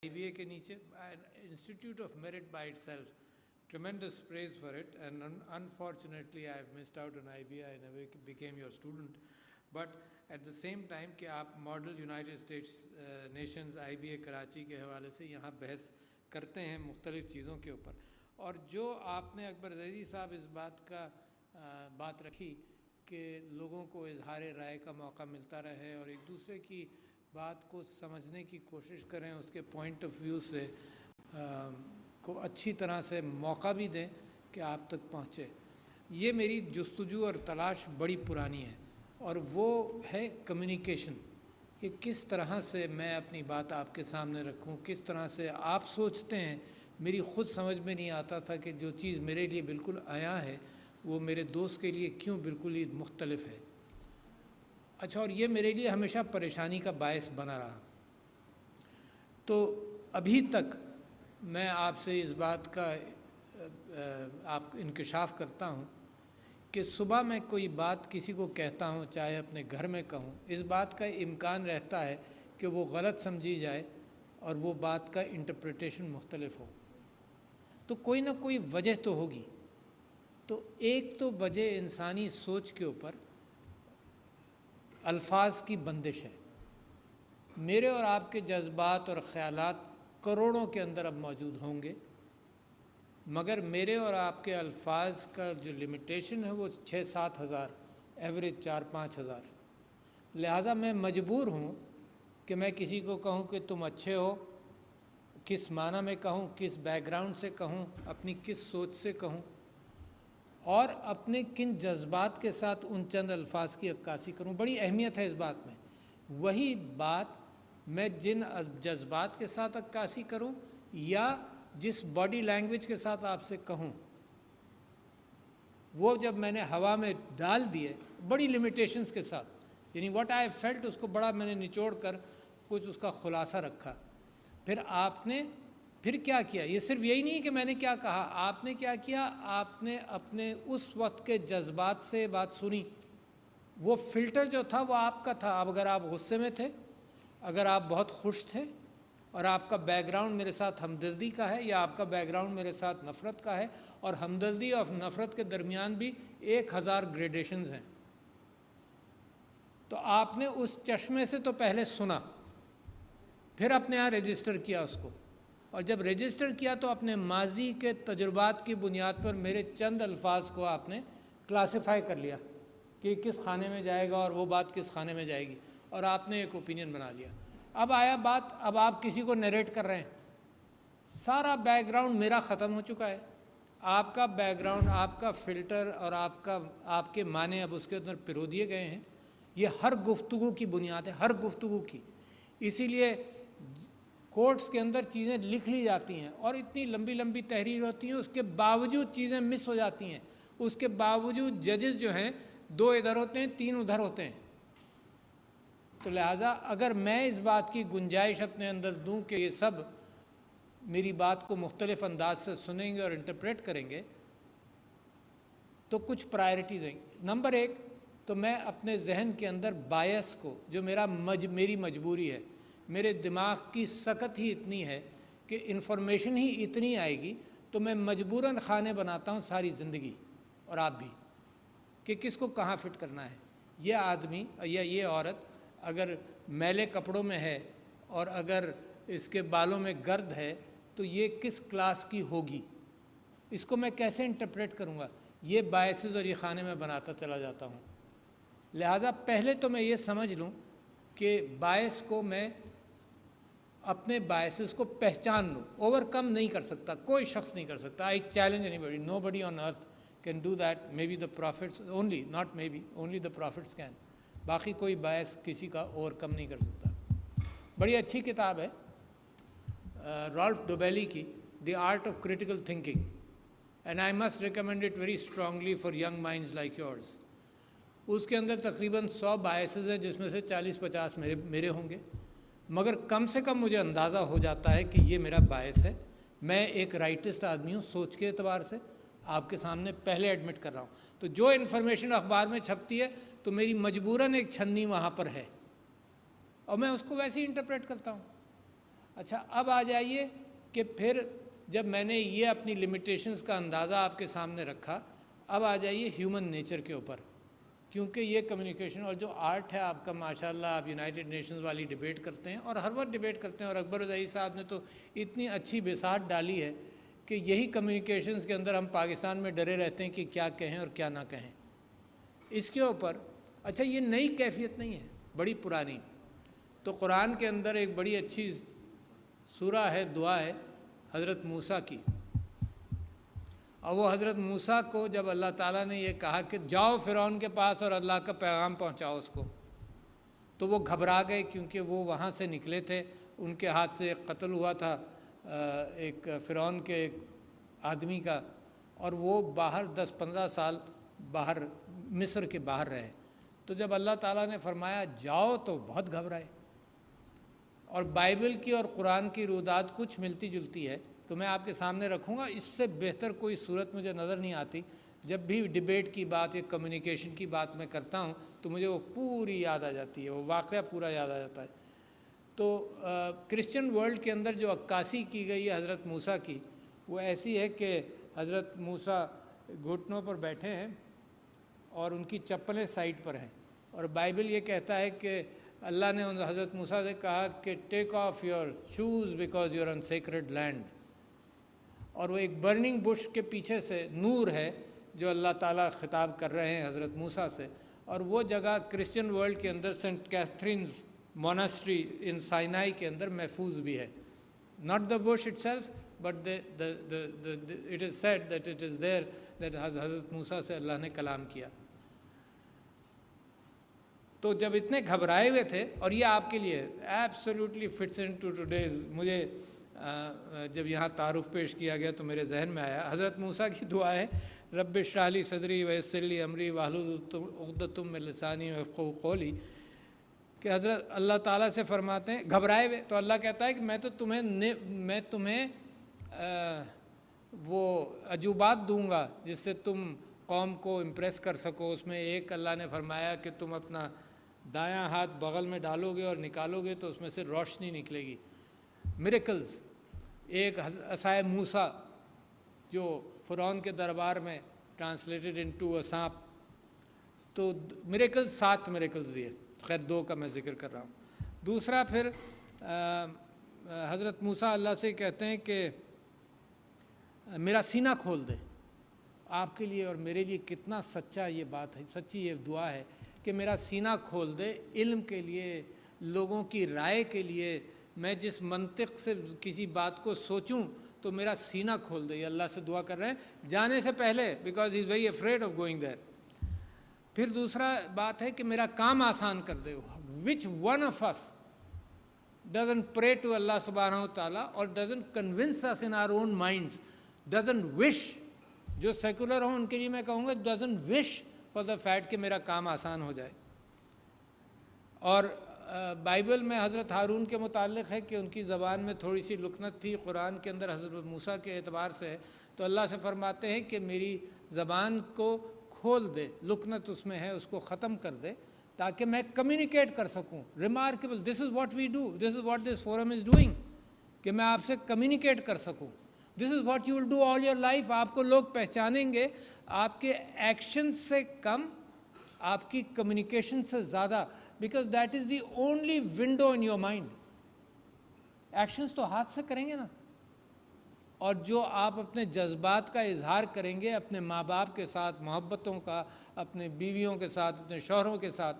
IBA के नीचे, an institute of merit by itself, tremendous praise for it, and unfortunately I have missed out on IBA. I never became your student, but at the same time कि आप model United states Nations IBA Karachi के हवाले से यहाँ बहस करते हैं मुख्तलिफ़ चीज़ों के ऊपर, और जो आपने अकबर जैदी साहब इस बात रखी कि लोगों को इजहार राय का मौका मिलता रहे और एक दूसरे की बात को समझने की कोशिश करें, उसके पॉइंट ऑफ व्यू से को अच्छी तरह से मौका भी दें कि आप तक पहुँचे। ये मेरी जुस्तजू और तलाश बड़ी पुरानी है, और वो है कम्युनिकेशन, कि किस तरह से मैं अपनी बात आपके सामने रखूं, किस तरह से आप सोचते हैं। मेरी ख़ुद समझ में नहीं आता था कि जो चीज़ मेरे लिए बिल्कुल आया है वो मेरे दोस्त के लिए क्यों बिल्कुल ही मुख्तलिफ है। अच्छा, और ये मेरे लिए हमेशा परेशानी का बायस बना रहा। तो अभी तक मैं आपसे इस बात का आप इंकशाफ करता हूँ कि सुबह मैं कोई बात किसी को कहता हूँ, चाहे अपने घर में कहूँ, इस बात का इम्कान रहता है कि वो गलत समझी जाए और वो बात का इंटरप्रिटेशन मुख्तलिफ हो। तो कोई ना कोई वजह तो होगी। तो एक तो वजह इंसानी सोच के ऊपर अल्फाज की बंदिश है। मेरे और आपके जज्बात और ख़यालात करोड़ों के अंदर अब मौजूद होंगे, मगर मेरे और आपके अल्फाज का जो लिमिटेशन है वो 6-7 हज़ार, एवरेज 4-5 हज़ार। लिहाजा मैं मजबूर हूँ कि मैं किसी को कहूँ कि तुम अच्छे हो, किस माना में कहूँ, किस बैकग्राउंड से कहूँ, अपनी किस सोच से कहूँ, और अपने किन जज्बात के साथ उन चंद अल्फाज की अक्कासी करूं। बड़ी अहमियत है इस बात में। वही बात मैं जिन जज्बात के साथ अक्कासी करूं या जिस बॉडी लैंग्वेज के साथ आपसे कहूं, वो जब मैंने हवा में डाल दिए बड़ी लिमिटेशंस के साथ, यानी व्हाट आई फेल्ट, उसको बड़ा मैंने निचोड़ कर कुछ उसका खुलासा रखा। फिर आपने फिर क्या किया? ये सिर्फ यही नहीं कि मैंने क्या कहा, आपने क्या किया, आपने अपने उस वक्त के जज्बात से बात सुनी। वो फ़िल्टर जो था वो आपका था। अब अगर आप गुस्से में थे, अगर आप बहुत खुश थे और आपका बैकग्राउंड मेरे साथ हमदर्दी का है, या आपका बैकग्राउंड मेरे साथ नफ़रत का है, और हमदर्दी और नफ़रत के दरमियान भी 1000 ग्रेडेशंस हैं, तो आपने उस चश्मे से तो पहले सुना, फिर अपने यहाँ रजिस्टर किया उसको, और जब रजिस्टर किया तो अपने माजी के तजुर्बात की बुनियाद पर मेरे चंद अल्फाज को आपने क्लासिफाई कर लिया कि किस खाने में जाएगा और वो बात किस खाने में जाएगी, और आपने एक ओपिनियन बना लिया। अब आया बात, अब आप किसी को नरेट कर रहे हैं, सारा बैकग्राउंड मेरा ख़त्म हो चुका है। आपका बैकग्राउंड, आपका फ़िल्टर और आपके माने अब उसके अंदर पिरो दिए गए हैं। ये हर गुफ्तगू की बुनियाद है, हर गुफ्तगू की। इसीलिए कोर्ट्स के अंदर चीज़ें लिख ली जाती हैं और इतनी लंबी लंबी तहरीर होती हैं, उसके बावजूद चीज़ें मिस हो जाती हैं। उसके बावजूद जजेस जो हैं 2 इधर होते हैं, 3 उधर होते हैं। तो लिहाजा अगर मैं इस बात की गुंजाइश अपने अंदर दूं कि ये सब मेरी बात को मुख्तलिफ अंदाज से सुनेंगे और इंटरप्रेट करेंगे, तो कुछ प्रायोरिटीज़ हैं। नंबर 1 तो मैं अपने जहन के अंदर बायस को, जो मेरी मजबूरी है, मेरे दिमाग की सकत ही इतनी है कि इन्फॉर्मेशन ही इतनी आएगी, तो मैं मजबूरन खाने बनाता हूँ सारी ज़िंदगी, और आप भी, कि किसको कहाँ फिट करना है। ये आदमी या ये औरत अगर मैले कपड़ों में है और अगर इसके बालों में गर्द है, तो ये किस क्लास की होगी, इसको मैं कैसे इंटरप्रेट करूँगा। ये बायसेस और ये खाने में बनाता चला जाता हूँ। लिहाजा पहले तो मैं ये समझ लूँ कि बायस को मैं अपने बायसेस को पहचान लूँ। ओवरकम नहीं कर सकता, कोई शख्स नहीं कर सकता। I challenge anybody, nobody on earth can do that, may be the profits only, not may be, only the profits can. बाकी कोई बायस किसी का ओवरकम नहीं कर सकता। बड़ी अच्छी किताब है रॉल्फ डोबेली की, the art of critical thinking, and I must recommend it very strongly for young minds like yours. उसके अंदर तकरीबन 100 बायसेस हैं, जिसमें से 40-50 मेरे होंगे, मगर कम से कम मुझे अंदाज़ा हो जाता है कि ये मेरा बायस है। मैं एक राइटिस्ट आदमी हूँ, सोच के एतबार से आपके सामने पहले एडमिट कर रहा हूँ। तो जो इन्फॉर्मेशन अखबार में छपती है तो मेरी मजबूरन एक छन्नी वहाँ पर है, और मैं उसको वैसे ही इंटरप्रेट करता हूँ। अच्छा, अब आ जाइए कि फिर जब मैंने ये अपनी लिमिटेशंस का अंदाज़ा आपके सामने रखा, अब आ जाइए ह्यूमन नेचर के ऊपर। क्योंकि ये कम्युनिकेशन और जो आर्ट है आपका, माशाल्लाह आप यूनाइटेड नेशंस वाली डिबेट करते हैं और हर वक्त डिबेट करते हैं, और अकबर उज़ैई साहब ने तो इतनी अच्छी बिसात डाली है कि यही कम्युनिकेशंस के अंदर हम पाकिस्तान में डरे रहते हैं कि क्या कहें और क्या ना कहें इसके ऊपर। अच्छा, ये नई कैफियत नहीं है, बड़ी पुरानी। तो कुरान के अंदर एक बड़ी अच्छी सूरा है, दुआ है हज़रत मूसा की, और वो हज़रत मूसा को जब अल्लाह ताला ने ये कहा कि जाओ फ़िरौन के पास और अल्लाह का पैगाम पहुंचाओ उसको, तो वो घबरा गए, क्योंकि वो वहाँ से निकले थे, उनके हाथ से कत्ल हुआ था एक फ़िरौन के आदमी का, और वो बाहर 10-15 साल बाहर मिस्र के बाहर रहे। तो जब अल्लाह ताला ने फरमाया जाओ, तो बहुत घबराए। और बाइबल की और कुरान की रुदात कुछ मिलती जुलती है, तो मैं आपके सामने रखूँगा। इससे बेहतर कोई सूरत मुझे नज़र नहीं आती। जब भी डिबेट की बात या कम्युनिकेशन की बात मैं करता हूँ तो मुझे वो पूरी याद आ जाती है, वो वाक़या पूरा याद आ जाता है। तो क्रिश्चियन वर्ल्ड के अंदर जो अक्कासी की गई है हज़रत मूसा की, वो ऐसी है कि हज़रत मूसा घुटनों पर बैठे हैं और उनकी चप्पलें साइड पर हैं, और बाइबल ये कहता है कि अल्लाह ने उन हज़रत मूसा से कहा कि take off your shoes because you're on sacred land. और वो एक बर्निंग बुश के पीछे से नूर है जो अल्लाह ताला ख़िताब कर रहे हैं हज़रत मूसा से, और वो जगह क्रिश्चियन वर्ल्ड के अंदर Saint Catherine's monastery in Sinai के अंदर महफूज भी है। Not the bush itself, but it is said that it is there that हज़रत मूसा से अल्लाह ने कलाम किया। तो जब इतने घबराए हुए थे, और ये आपके लिए absolutely fits into today's, मुझे जब यहाँ तारुफ पेश किया गया तो मेरे जहन में आया हज़रत मूसा की दुआ है, रब्ब इश्रह ली सदरी वयस्सिर ली अमरी वाहलुल उक़दतम मिन लिसानी यफ़क़हू क़ौली, कि हज़रत अल्लाह ताला से फरमाते हैं घबराए हुए, तो अल्लाह कहता है कि मैं तुम्हें वो अजूबात दूंगा जिससे तुम कौम को इम्प्रेस कर सको। उसमें एक अल्लाह ने फरमाया कि तुम अपना दायां हाथ बगल में डालोगे और निकालोगे तो उसमें से रोशनी निकलेगी। मिरेकल्स, एक असाए मूसा जो फ़िरौन के दरबार में ट्रांसलेटेड इनटू अ सांप, तो मिरेकल्स 7 मिरेकल्स दिए, खैर 2 का मैं ज़िक्र कर रहा हूँ। दूसरा फिर हज़रत मूसा अल्लाह से कहते हैं कि मेरा सीना खोल दे। आपके लिए और मेरे लिए कितना सच्चा ये बात है, सच्ची ये दुआ है कि मेरा सीना खोल दे इल्म के लिए, लोगों की राय के लिए। मैं जिस मंतिक से किसी बात को सोचूं तो मेरा सीना खोल दे। ये अल्लाह से दुआ कर रहे हैं जाने से पहले, because he is very afraid of going there. फिर दूसरा बात है कि मेरा काम आसान कर दे। Which one of us doesn't pray to Allah सुब्हानहू तआला और doesn't convince us in our own minds, doesn't wish, जो सेकुलर हों उनके लिए मैं कहूँगा doesn't wish for the fact कि मेरा काम आसान हो जाए। और बाइबल में हज़रत हारून के मुताल्लिक़ है कि उनकी ज़बान में थोड़ी सी लुकनत थी, कुरान के अंदर हज़रत मूसा के एतबार से है, तो अल्लाह से फरमाते हैं कि मेरी ज़बान को खोल दे, लुकनत उसमें है उसको ख़त्म कर दे ताकि मैं कम्युनिकेट कर सकूँ। Remarkable, this is what we do, this is what this forum is doing, कि मैं आपसे कम्युनिकेट कर सकूँ। This is what you will do all your life. आपको लोग पहचानेंगे आपके एक्शन से कम, आपकी कम्युनिकेशन से ज़्यादा, because that is the only window in your mind. Actions तो हाथ से करेंगे ना, और जो आप अपने जज्बात का इजहार करेंगे अपने माँ बाप के साथ, मोहब्बतों का, अपने बीवियों के साथ, अपने शौहरों के साथ,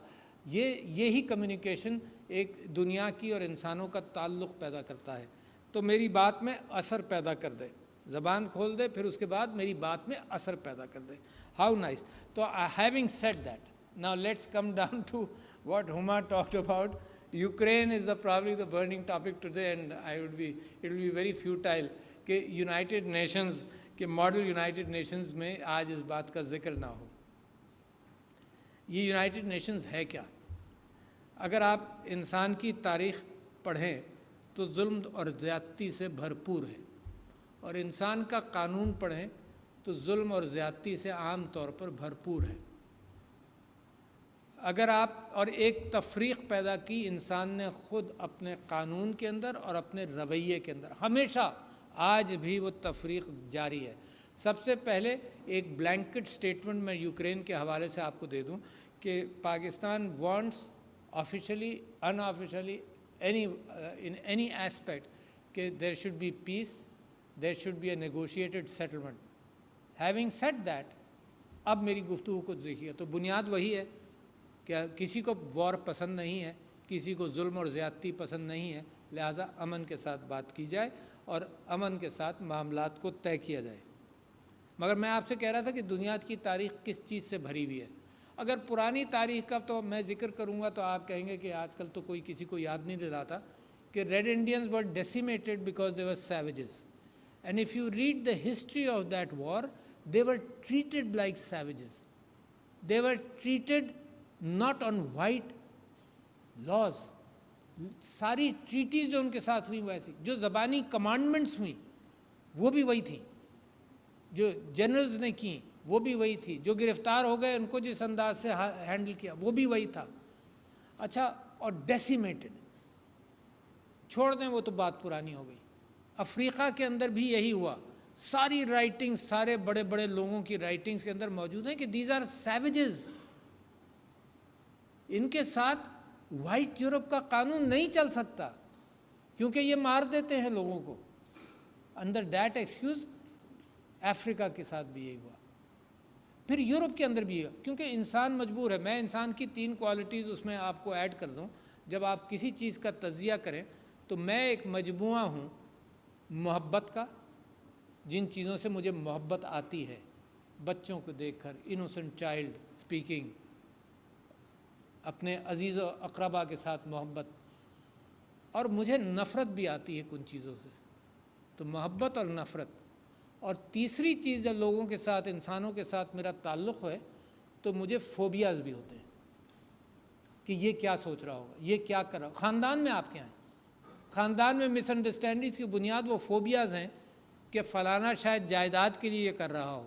यही कम्युनिकेशन एक दुनिया की और इंसानों का ताल्लुक़ पैदा करता है। तो मेरी बात में असर पैदा कर दे, ज़बान खोल दे, फिर उसके बाद मेरी बात में असर पैदा कर दे। How nice. तो having said that, now let's come down to what Huma talked about. Ukraine is probably the burning topic today, and it will be very futile कि यूनाइटेड नेशंस के मॉडल यूनाइटेड नेशंस में आज इस बात का जिक्र ना हो। ये यूनाइटेड नेशंस है क्या? अगर आप इंसान की तारीख़ पढ़ें तो जुल्म और ज़्यादती से भरपूर है, और इंसान का कानून पढ़ें तो जुल्म और ज़्यादती से आम तौर पर भरपूर है। अगर आप और एक तफरीक पैदा की इंसान ने ख़ुद अपने क़ानून के अंदर और अपने रवैये के अंदर, हमेशा आज भी वो तफरीक जारी है। सबसे पहले एक ब्लैंकेट स्टेटमेंट मैं यूक्रेन के हवाले से आपको दे दूं कि Pakistan wants officially unofficially any in any aspect कि there should be peace, there should be a negotiated settlement. Having said that, अब मेरी गुफ्तगू को देखिए तो बुनियाद वही है कि किसी को वॉर पसंद नहीं है, किसी को जुल्म और ज़्यादती पसंद नहीं है, लिहाजा अमन के साथ बात की जाए और अमन के साथ मामलात को तय किया जाए। मगर मैं आपसे कह रहा था कि दुनिया की तारीख़ किस चीज़ से भरी हुई है। अगर पुरानी तारीख़ का तो मैं ज़िक्र करूँगा तो आप कहेंगे कि आजकल तो कोई किसी को याद नहीं दिलाता कि red Indians were decimated because they were savages, and if you read the history of that war, they were treated like savages. They were treated not on white laws. सारी ट्रीटीज़ जो उनके साथ हुई वैसी, जो ज़बानी कमांडमेंट्स हुई वो भी वही थी, जो जनरल्स ने की वो भी वही थी, जो गिरफ्तार हो गए उनको जिस अंदाज से हैंडल किया वो भी वही था। अच्छा, और डेसिमेटेड, छोड़ दें वो तो बात पुरानी हो गई। अफ्रीका के अंदर भी यही हुआ। सारी राइटिंग्स, सारे बड़े बड़े लोगों की राइटिंग्स के अंदर मौजूद हैं कि दीज आर सैवेजेस। इनके साथ वाइट यूरोप का कानून नहीं चल सकता क्योंकि ये मार देते हैं लोगों को। अंडर दैट एक्सक्यूज अफ्रीका के साथ भी यही हुआ, फिर यूरोप के अंदर भी हुआ, क्योंकि इंसान मजबूर है। मैं इंसान की 3 क्वालिटीज़ उसमें आपको ऐड कर दूं। जब आप किसी चीज़ का तज़िया करें तो मैं एक मजमुआ हूँ मोहब्बत का, जिन चीज़ों से मुझे मोहब्बत आती है, बच्चों को देखकर, इनोसेंट चाइल्ड स्पीकिंग, अपने अजीज़ व अक़रबा के साथ मोहब्बत, और मुझे नफ़रत भी आती है कुछ चीज़ों से। तो मोहब्बत और नफ़रत। और तीसरी चीज़, जब लोगों के साथ, इंसानों के साथ मेरा ताल्लुक़ है तो मुझे फ़ोबियाज़ भी होते हैं कि ये क्या सोच रहा होगा, ये क्या कर रहा होगा। ख़ानदान में आप क्या हैं, ख़ानदान में मिसअंडरस्टैंडिंग्स की बुनियाद वो फ़ोबियाज़ हैं कि फ़लाना शायद जायदाद के लिए ये कर रहा हो,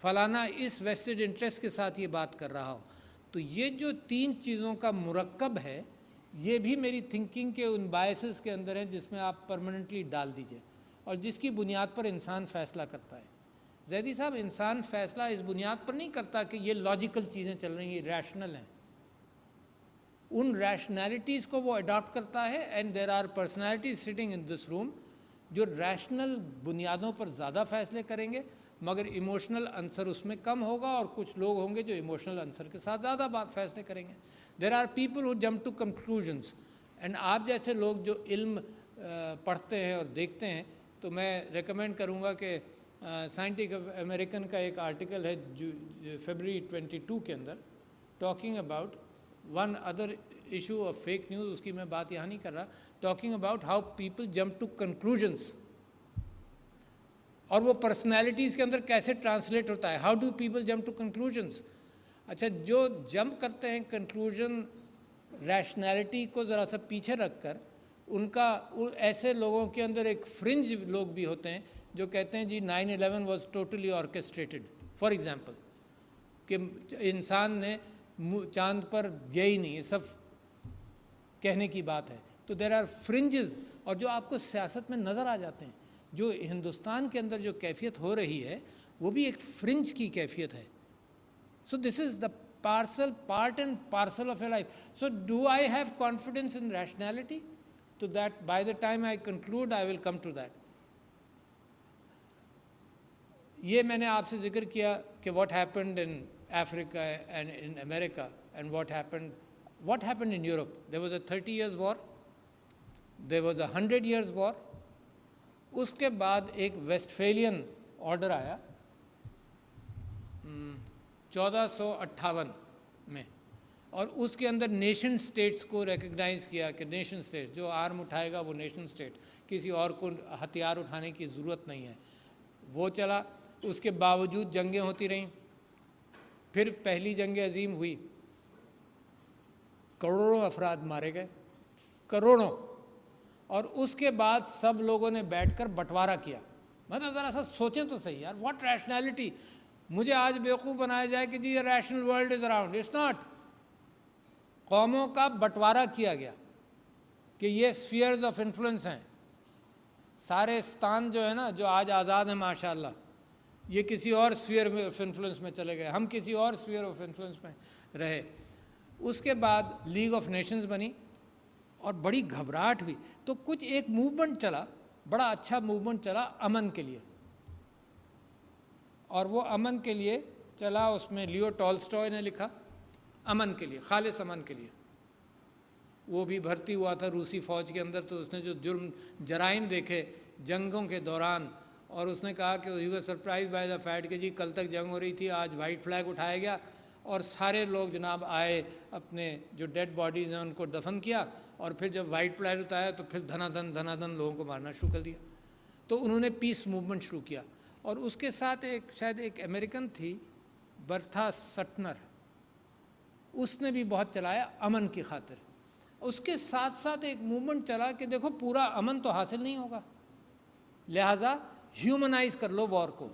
फ़लाना इस वेस्टेड इंटरेस्ट के साथ ये बात कर रहा हो। तो ये जो 3 चीज़ों का मुरक्कब है, ये भी मेरी थिंकिंग के उन बायसेस के अंदर है जिसमें आप परमानेंटली डाल दीजिए और जिसकी बुनियाद पर इंसान फ़ैसला करता है। ज़ैदी साहब, इंसान फ़ैसला इस बुनियाद पर नहीं करता कि ये लॉजिकल चीज़ें चल रही हैं, ये रैशनल हैं। उन रैशनैलिटीज़ को वो अडॉप्ट करता है, and there are personalities sitting in this room जो रैशनल बुनियादों पर ज़्यादा फ़ैसले करेंगे, मगर इमोशनल आंसर उसमें कम होगा, और कुछ लोग होंगे जो इमोशनल आंसर के साथ ज़्यादा फ़ैसले करेंगे। There are people who jump to conclusions, and आप जैसे लोग जो इल्म पढ़ते हैं और देखते हैं, तो मैं रेकमेंड करूँगा कि साइंटिफिक अमेरिकन का एक आर्टिकल है फरवरी 22 के अंदर, talking about one other issue of fake news. उसकी मैं बात यहाँ नहीं कर रहा, talking about how people jump to conclusions, और वो पर्सनैलिटीज़ के अंदर कैसे ट्रांसलेट होता है। How do people jump to conclusions. अच्छा, जो जंप करते हैं कंक्लूजन रैशनैलिटी को ज़रा सा पीछे रख कर, उनका ऐसे लोगों के अंदर एक फ्रिंज लोग भी होते हैं जो कहते हैं जी 9/11 was totally orchestrated. For example कि इंसान ने चांद पर गया ही नहीं, ये सब कहने की बात है। तो देर आर फ्रिंजेस, और जो आपको सियासत में नज़र आ जाते हैं, जो हिंदुस्तान के अंदर जो कैफियत हो रही है वो भी एक फ्रिंज की कैफियत है। So this is the part and parcel of A life. So do I have confidence in rationality? So that by the time I conclude, I will come to that. ये मैंने आपसे जिक्र किया कि what happened in Africa and in America and what happened in Europe. There was a 30 years war, there was a 100 years war. उसके बाद एक Westphalian order आया 1458 में, और उसके अंदर नेशन स्टेट्स को रिकग्नाइज़ किया कि नेशन स्टेट्स जो आर्म उठाएगा वो नेशन स्टेट, किसी और को हथियार उठाने की ज़रूरत नहीं है। वो चला, उसके बावजूद जंगें होती रहीं। फिर पहली जंग अजीम हुई, करोड़ों अफराद मारे गए, करोड़ों। और उसके बाद सब लोगों ने बैठकर बंटवारा किया। मतलब ज़रा सा सोचें तो सही यार, व्हाट रैशनैलिटी। मुझे आज बेवकूफ़ बनाया जाए कि जी ये rational world is around, it's not. कौमों का बंटवारा किया गया कि ये स्फीयर्स ऑफ इन्फ्लुएंस हैं। सारे स्थान जो है ना, जो आज आज़ाद हैं माशाल्लाह, ये किसी और स्फीयर में ऑफ इन्फ्लुएंस में चले गए, हम किसी और स्फीयर ऑफ इन्फ्लुएंस में रहे। उसके बाद लीग ऑफ नेशंस बनी और बड़ी घबराहट हुई। तो कुछ एक मूवमेंट चला, बड़ा अच्छा मूवमेंट चला अमन के लिए, और वो अमन के लिए चला, उसमें लियो टॉल्स्टॉय ने लिखा अमन के लिए, खालिस अमन के लिए। वो भी भर्ती हुआ था रूसी फ़ौज के अंदर, तो उसने जो जुर्म जराइम देखे जंगों के दौरान, और उसने कहा कि he was surprise by the fact कि जी कल तक जंग हो रही थी, आज वाइट फ्लैग उठाया गया और सारे लोग जनाब आए, अपने जो डेड बॉडीज़ हैं उनको दफन किया, और फिर जब वाइट फ्लैग उठाया तो फिर धनाधन लोगों को मारना शुरू कर दिया। तो उन्होंने पीस मूवमेंट शुरू किया, और उसके साथ एक शायद एक अमेरिकन थी बर्था सटनर, उसने भी बहुत चलाया अमन की खातिर। उसके साथ साथ एक मूवमेंट चला कि देखो पूरा अमन तो हासिल नहीं होगा, लिहाजा ह्यूमनाइज कर लो वॉर को,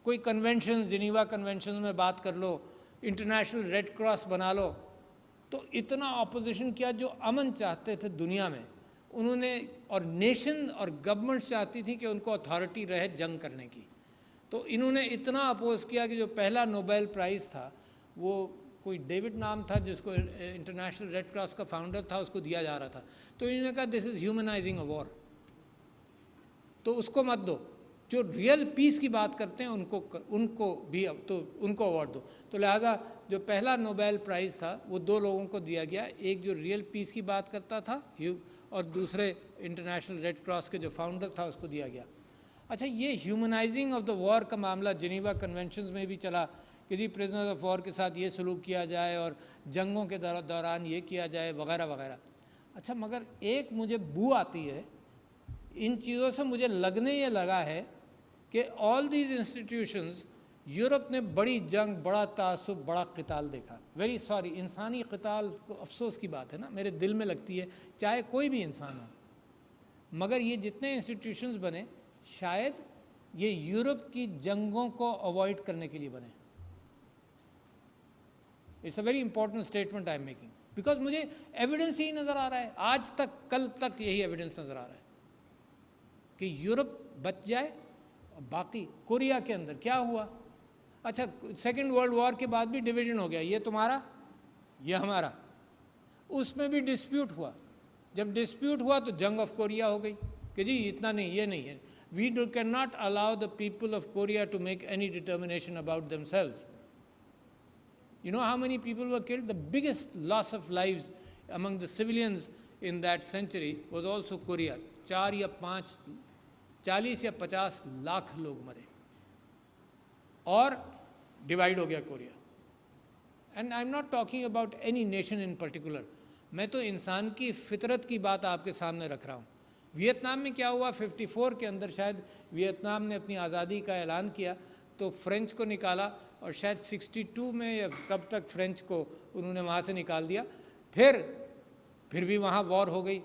कोई कन्वेंशन, जिनीवा कन्वेंशन में बात कर लो, इंटरनेशनल रेड क्रॉस बना लो। तो इतना ऑपोजिशन किया जो अमन चाहते थे दुनिया में उन्होंने, और नेशन और गवर्नमेंट चाहती थी कि उनको अथॉरिटी रहे जंग करने की। तो इन्होंने इतना अपोज किया कि जो पहला नोबेल प्राइज़ था वो कोई डेविड नाम था, जिसको इंटरनेशनल रेड क्रॉस का फाउंडर था, उसको दिया जा रहा था। तो इन्होंने कहा this is humanising a war, तो उसको मत दो, जो रियल पीस की बात करते हैं उनको भी तो उनको अवार्ड दो। तो लिहाजा जो पहला नोबेल प्राइज़ था वो दो लोगों को दिया गया, एक जो रियल पीस की बात करता था और दूसरे इंटरनेशनल रेड क्रॉस के जो फाउंडर था उसको दिया गया। अच्छा, ये ह्यूमनाइजिंग ऑफ द वॉर का मामला जिनीवा कन्वेंशंस में भी चला कि जी प्रिजनर्स ऑफ वॉर के साथ ये सलूक किया जाए और जंगों के दौरान ये किया जाए वगैरह वगैरह। अच्छा, मगर एक मुझे बू आती है इन चीज़ों से, मुझे लगने ये लगा है कि ऑल दीज इंस्टीट्यूशंस, यूरोप ने बड़ी जंग, बड़ा तासुब, बड़ा क़िताल देखा। वेरी सॉरी, इंसानी क़िताल को अफसोस की बात है ना, मेरे दिल में लगती है, चाहे कोई भी इंसान हो। मगर ये जितने इंस्टीट्यूशंस बने शायद ये यूरोप की जंगों को अवॉइड करने के लिए बने। It's a very important statement I am making, because मुझे एविडेंस यही नज़र आ रहा है, आज तक कल तक यही एविडेंस नज़र आ रहा है कि यूरोप बच जाए। बाकी कोरिया के अंदर क्या हुआ? अच्छा, सेकेंड वर्ल्ड वॉर के बाद भी डिवीजन हो गया, ये तुम्हारा, ये हमारा, उसमें भी डिस्प्यूट हुआ। जब डिस्प्यूट हुआ तो जंग ऑफ कोरिया हो गई कि जी इतना नहीं, ये नहीं है। We can not allow the people of Korea to make any determination about themselves. You know how many people were killed? The biggest loss of lives among the civilians in that century was also Korea. 4 या 5, 40 या 50 लाख लोग मरे और divide हो गया Korea. And I am not talking about any nation in particular, मैं तो इंसान की फितरत की बात आपके सामने रख रहा हूँ। वियतनाम में क्या हुआ, 54 के अंदर शायद वियतनाम ने अपनी आज़ादी का ऐलान किया तो फ्रेंच को निकाला, और शायद 62 में या कब तक फ्रेंच को उन्होंने वहाँ से निकाल दिया। फिर भी वहाँ वॉर हो गई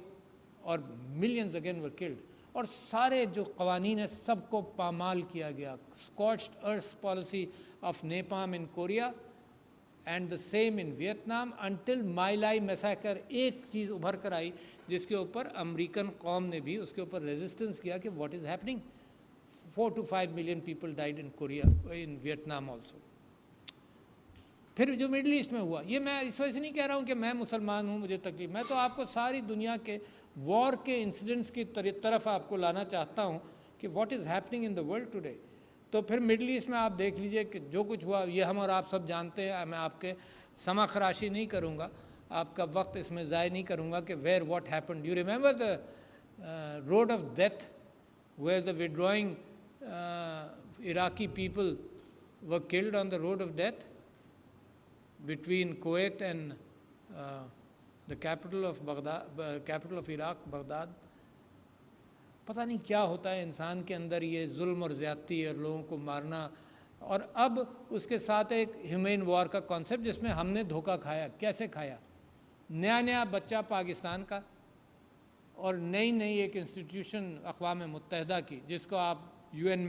और मिलियंस अगेन वर किल्ड, और सारे जो कवानीन है सबको पामाल किया गया। स्कॉच्ड अर्थ policy of napalm in Korea and the same in Vietnam until my lie massacre. एक चीज़ उभर कर आई जिसके ऊपर अमेरिकन कौम ने भी उसके ऊपर रेजिस्टेंस किया कि what is happening. 4 to 5 million people died in Korea, in Vietnam also. फिर जो मिडिल ईस्ट में हुआ, ये मैं इस वजह से नहीं कह रहा हूँ कि मैं मुसलमान हूँ मुझे तकलीफ, मैं तो आपको सारी दुनिया के वॉर के इंसिडेंट्स की तरफ आपको लाना चाहता हूँ कि what is happening in the world today. तो फिर मिडिल ईस्ट में आप देख लीजिए कि जो कुछ हुआ ये हम और आप सब जानते हैं। मैं आपके समा खराशी नहीं करूँगा, आपका वक्त इसमें ज़ाय नहीं करूँगा कि where what happened. You remember the road of death where the withdrawing Iraqi people were killed on the road of death between Kuwait and the capital of Baghdad, capital of Iraq, Baghdad. पता नहीं क्या होता है इंसान के अंदर, ये जुल्म और ज़्यादती और लोगों को मारना, और अब उसके साथ एक ह्यूमन वॉर का कॉन्सेप्ट जिसमें हमने धोखा खाया। कैसे खाया? नया बच्चा पाकिस्तान का और नई एक इंस्टीट्यूशन अक़वाम मुत्तहिदा की, जिसको आप UN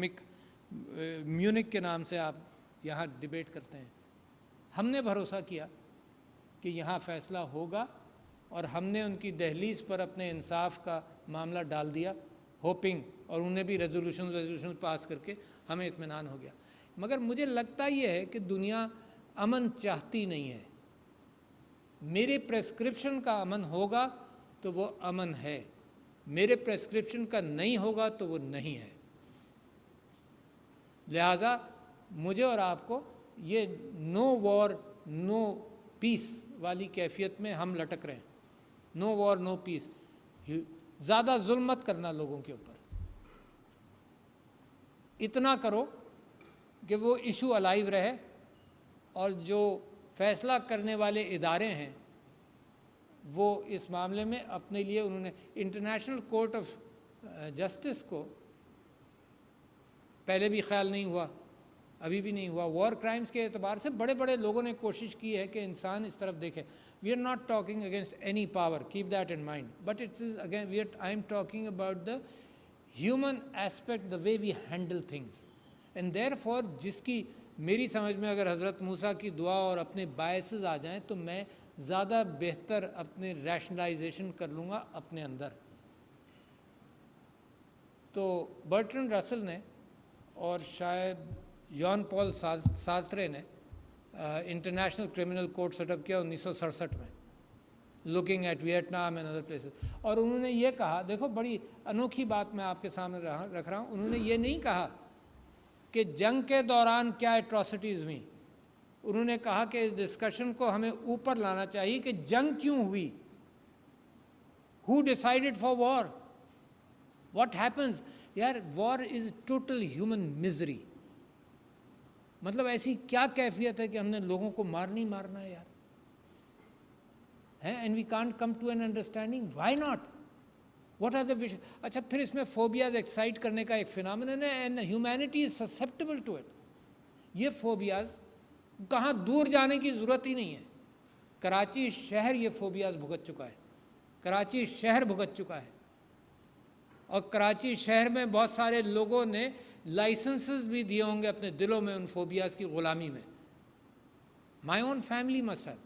म्यूनिक के नाम से आप यहाँ डिबेट करते हैं। हमने भरोसा किया कि यहाँ फ़ैसला होगा, और हमने उनकी दहलीज पर अपने इंसाफ का मामला डाल दिया, होपिंग, और उन्हें भी रेजोल्यूशन पास करके हमें इत्मीनान हो गया। मगर मुझे लगता ये है कि दुनिया अमन चाहती नहीं है। मेरे प्रेस्क्रिप्शन का अमन होगा तो वो अमन है, मेरे प्रेस्क्रिप्शन का नहीं होगा तो वो नहीं है। लिहाजा मुझे और आपको ये नो वॉर नो पीस वाली कैफियत में हम लटक रहे हैं। नो वॉर नो पीस, ज़्यादा जुल्म मत करना लोगों के ऊपर, इतना करो कि वो इशू अलाइव रहे, और जो फैसला करने वाले इदारे हैं वो इस मामले में अपने लिए उन्होंने इंटरनेशनल कोर्ट ऑफ जस्टिस को पहले भी ख्याल नहीं हुआ, अभी भी नहीं हुआ। वॉर क्राइम्स के एतबार से बड़े बड़े लोगों ने कोशिश की है कि इंसान इस तरफ देखे। We are not talking against any power, keep that in mind, but it's is again I am talking about the human aspect, the way we handle things. And therefore जिसकी मेरी समझ में अगर हज़रत मूसा की दुआ और अपने बायसेस आ जाएं तो मैं ज़्यादा बेहतर अपने रैशनलाइजेशन कर लूँगा अपने अंदर। तो बर्ट्रैंड रसल ने और शायद जॉन पॉल सार्त्रे ने इंटरनेशनल क्रिमिनल कोर्ट सेटअप किया 1967 में, looking at Vietnam and other places. और उन्होंने ये कहा, देखो बड़ी अनोखी बात मैं आपके सामने रख रहा हूँ, उन्होंने ये नहीं कहा कि जंग के दौरान क्या एट्रॉसिटीज़ हुई, उन्होंने कहा कि इस डिस्कशन को हमें ऊपर लाना चाहिए कि जंग क्यों हुई, who decided for war, what happens. यार war is total human misery. मतलब ऐसी क्या कैफियत है कि हमने लोगों को मारना है यार, है, and we can't come to an understanding, why not, what are the wish. अच्छा, फिर इसमें फोबियाज एक्साइट करने का एक फिनोमेनन है, and humanity is susceptible to it. ये फोबियाज कहाँ दूर जाने की ज़रूरत ही नहीं है, कराची शहर ये फोबियाज भुगत चुका है, कराची शहर भुगत चुका है। और कराची शहर में बहुत सारे लोगों ने लाइसेंसेस भी दिए होंगे अपने दिलों में उन फोबियाज की ग़ुलामी में। My own family must have.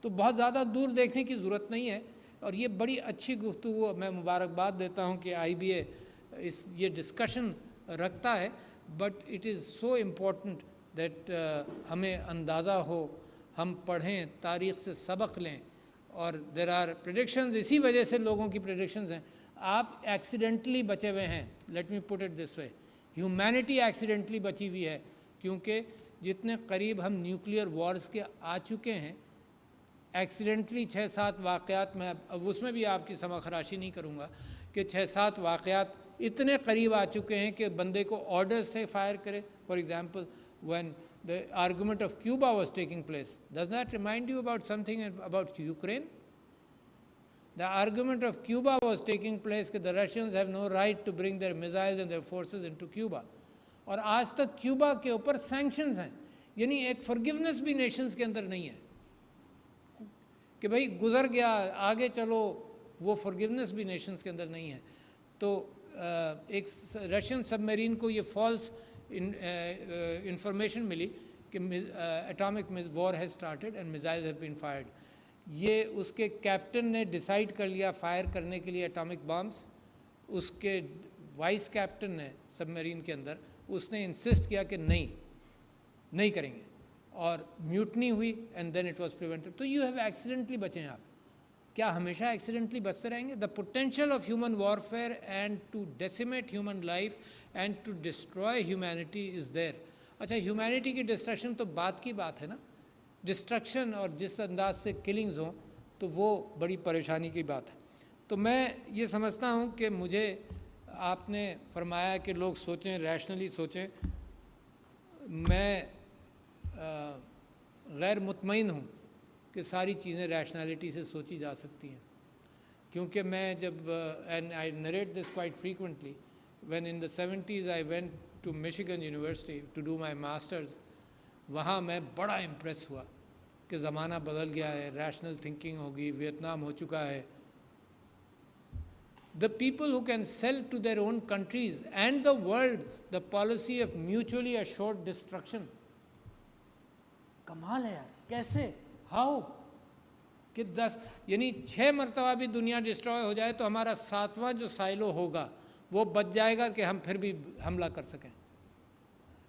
तो बहुत ज़्यादा दूर देखने की ज़रूरत नहीं है। और ये बड़ी अच्छी गुफ्तगू, मैं मुबारकबाद देता हूँ कि IBA ये डिस्कशन रखता है, but it is so important that हमें अंदाज़ा हो, हम पढ़ें, तारीख़ से सबक लें। और देर आर प्रेडिक्शंस, इसी वजह से लोगों की प्रेडिक्शंस हैं। आप एक्सीडेंटली बचे हुए हैं, let me put it this way, humanity accidentally बची हुई है, क्योंकि जितने करीब हम न्यूक्लियर वॉर्स के आ चुके हैं, एक्सीडेंटली 6-7 वाक़यात में, अब उसमें भी आपकी समखराशी नहीं करूँगा कि 6-7 वाक़यात इतने करीब आ चुके हैं कि बंदे को ऑर्डर से फायर करे। For example when the argument of Cuba was taking place, does that remind you about something about Ukraine? The argument of Cuba was taking place that the Russians have no right to bring their missiles and their forces into Cuba. और आज तक Cuba के ऊपर sanctions हैं, यानी एक forgiveness भी Nations के अंदर नहीं है कि भाई गुजर गया आगे चलो, वो फॉरगिवनेस भी नेशंस के अंदर नहीं है। तो एक रशियन सबमरीन को ये फॉल्स इंफॉर्मेशन मिली कि atomic war has started and missiles have been fired. ये उसके कैप्टन ने डिसाइड कर लिया फायर करने के लिए एटॉमिक बॉम्ब्स, उसके वाइस कैप्टन ने सबमरीन के अंदर, उसने इंसिस्ट किया कि नहीं करेंगे, और म्यूटनी हुई and then it was prevented. तो यू हैव एक्सीडेंटली बचे हैं आप, क्या हमेशा एक्सीडेंटली बचते रहेंगे? The potential of human warfare and to decimate human life and to destroy humanity is there. अच्छा, ह्यूमैनिटी की डिस्ट्रक्शन तो बात की बात है ना, डिस्ट्रक्शन और जिस अंदाज से किलिंग्स हों तो वो बड़ी परेशानी की बात है। तो मैं ये समझता हूँ कि मुझे आपने फरमाया कि लोग सोचें, रैशनली सोचें। मैं गैर मुतमईन हूँ कि सारी चीज़ें रैशनैलिटी से सोची जा सकती हैं, क्योंकि मैं जब and I narrate this quite frequently, when in the 70s I went to Michigan University to do my masters, वहाँ मैं बड़ा इम्प्रेस हुआ कि ज़माना बदल गया है, रैशनल थिंकिंग होगी, वियतनाम हो चुका है। The people who can sell to their own countries and the world the policy of mutually assured destruction, कमाल है यार, कैसे, हाउ, कि 10 यानी 6 मरतबा भी दुनिया डिस्ट्रॉय हो जाए तो हमारा 7वां जो साइलो होगा वो बच जाएगा कि हम फिर भी हमला कर सकें।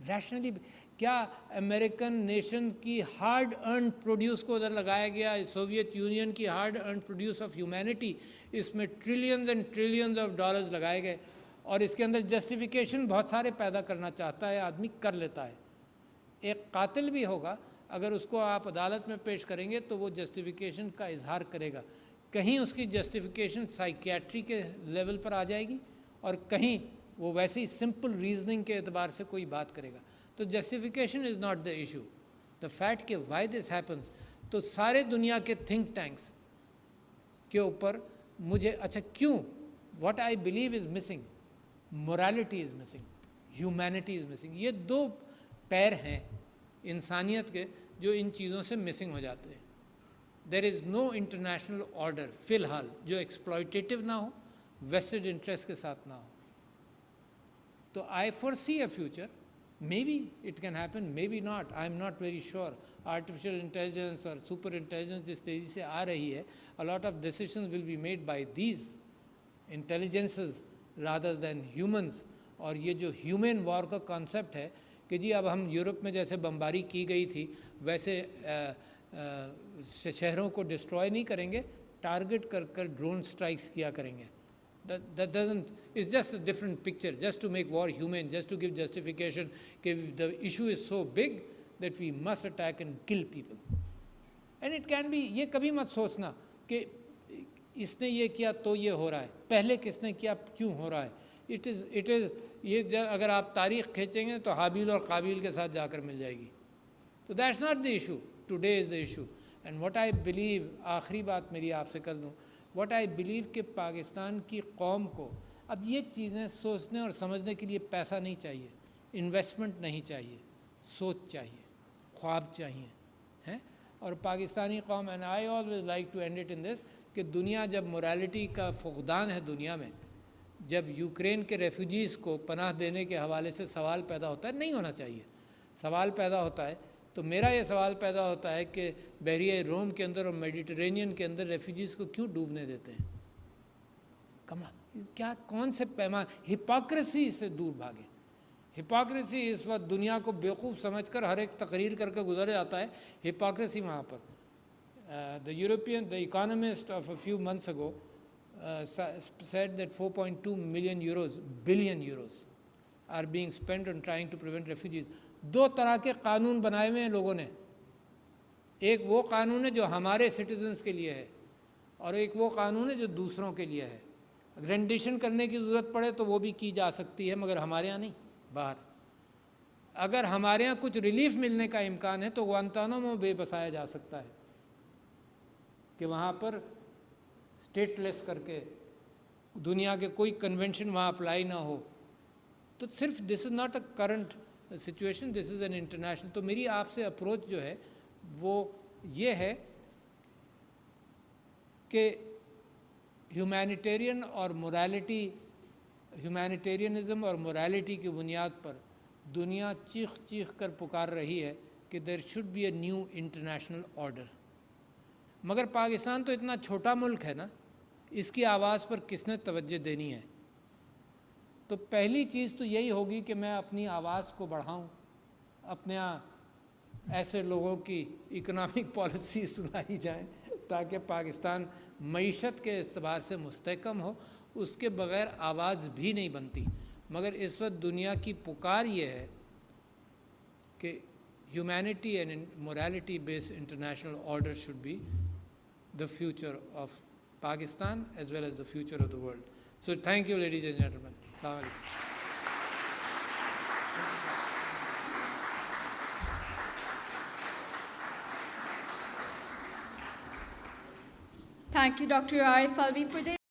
रैशनली क्या अमेरिकन नेशन की हार्ड अर्न प्रोड्यूस को उधर लगाया गया, सोवियत यूनियन की hard earn produce of humanity, इसमें trillions and trillions of dollars लगाए गए, और इसके अंदर जस्टिफिकेशन बहुत सारे पैदा करना चाहता है आदमी, कर लेता है। एक कातिल भी होगा, अगर उसको आप अदालत में पेश करेंगे तो वो जस्टिफिकेशन का इजहार करेगा, कहीं उसकी जस्टिफिकेशन साइकियाट्री के लेवल पर आ जाएगी और कहीं वो वैसे ही सिंपल रीजनिंग के एतबार से कोई बात करेगा। तो justification is not the issue, the fact कि वाई दिस हैपन्स। तो सारे दुनिया के थिंक टैंक्स के ऊपर मुझे अच्छा क्यों, what I believe is missing, morality is missing, humanity is missing. ये 2 पैर हैं इंसानियत के जो इन चीज़ों से मिसिंग हो जाते हैं। There is no international order फ़िलहाल जो एक्सप्लॉयटेटिव ना हो, वेस्टेड इंटरेस्ट के साथ ना हो। तो I foresee a future, maybe it can happen, maybe not, I am not very sure. Artificial intelligence और सुपर इंटेलिजेंस जिस तेज़ी से आ रही है, a lot of decisions will be made by these intelligences rather than humans. और ये जो ह्यूमन वॉर का कॉन्सेप्ट है कि जी अब हम यूरोप में जैसे बमबारी की गई थी वैसे शहरों को डिस्ट्रॉय नहीं करेंगे, टारगेट कर कर ड्रोन स्ट्राइक्स किया करेंगे। That doesn't, it's just a different picture, just to make war human, just to give justification कि the issue is so big that we must attack and kill people. And it can be, ये कभी मत सोचना कि इसने ये किया तो ये हो रहा है, पहले किसने किया क्यों हो रहा है। it is ये अगर आप तारीख़ खींचेंगे तो हाबिल और काबिल के साथ जाकर मिल जाएगी। तो that's not the issue, today is the issue. And what I believe, आखिरी बात मेरी आपसे कर दूँ, व्हाट आई बिलीव कि पाकिस्तान की कौम को अब ये चीज़ें सोचने और समझने के लिए पैसा नहीं चाहिए, इन्वेस्टमेंट नहीं चाहिए, सोच चाहिए, ख्वाब चाहिए हैं। और पाकिस्तानी कौम, and I always like to end it in this, कि दुनिया जब मोरालिटी का फुकदान है दुनिया में, जब यूक्रेन के रेफ्यूजीज़ को पनाह देने के हवाले से सवाल पैदा होता है, नहीं होना चाहिए सवाल पैदा होता है, तो मेरा ये सवाल पैदा होता है कि बहरिया रोम के अंदर और मेडिटरेनियन के अंदर रेफ्यूजीज़ को क्यों डूबने देते हैं। कमा क्या, कौन से पैमान, हिपोक्रेसी से दूर भागे। हिपोक्रेसी इस वक्त दुनिया को बेवकूफ़ समझकर हर एक तकरीर करके गुजर जाता है, हिपोक्रेसी वहाँ पर। The economist of a few months ago said that 4.2 billion euros are being spent on trying to prevent refugees. 2 तरह के कानून बनाए हुए हैं लोगों ने, एक वो कानून है जो हमारे सिटीजन्स के लिए है और एक वो कानून है जो दूसरों के लिए है। रेंडिशन करने की ज़रूरत पड़े तो वो भी की जा सकती है, मगर हमारे यहाँ नहीं, बाहर। अगर हमारे यहाँ कुछ रिलीफ मिलने का इम्कान है तो ग्वांतानामो बे बसाया जा सकता है कि वहाँ पर स्टेटलेस करके दुनिया के कोई कन्वेंशन वहाँ अप्लाई ना हो। तो सिर्फ this is not a current situation, this is an international. तो मेरी आपसे अप्रोच जो है वो ये है कि ह्यूमैनिटेरियन और मोरालिटी, ह्यूमैनिटेरियनिज़म और मोरालिटी की बुनियाद पर दुनिया चीख चीख कर पुकार रही है कि there should be a new international order. मगर पाकिस्तान तो इतना छोटा मुल्क है ना, इसकी आवाज़ पर किसने तवज्जो देनी है। तो पहली चीज़ तो यही होगी कि मैं अपनी आवाज़ को बढ़ाऊं, अपने यहाँ ऐसे लोगों की इकोनॉमिक पॉलिसी सुनाई जाए ताकि पाकिस्तान मईशत के एतबार से मुस्तहकम हो। उसके बग़ैर आवाज़ भी नहीं बनती। मगर इस वक्त दुनिया की पुकार ये है कि humanity and morality based international order should be the future of Pakistan as well as the future of the world. So thank you, ladies and gentlemen. Assalamu alaikum. Thank you, Dr. Arif Alvi, for this.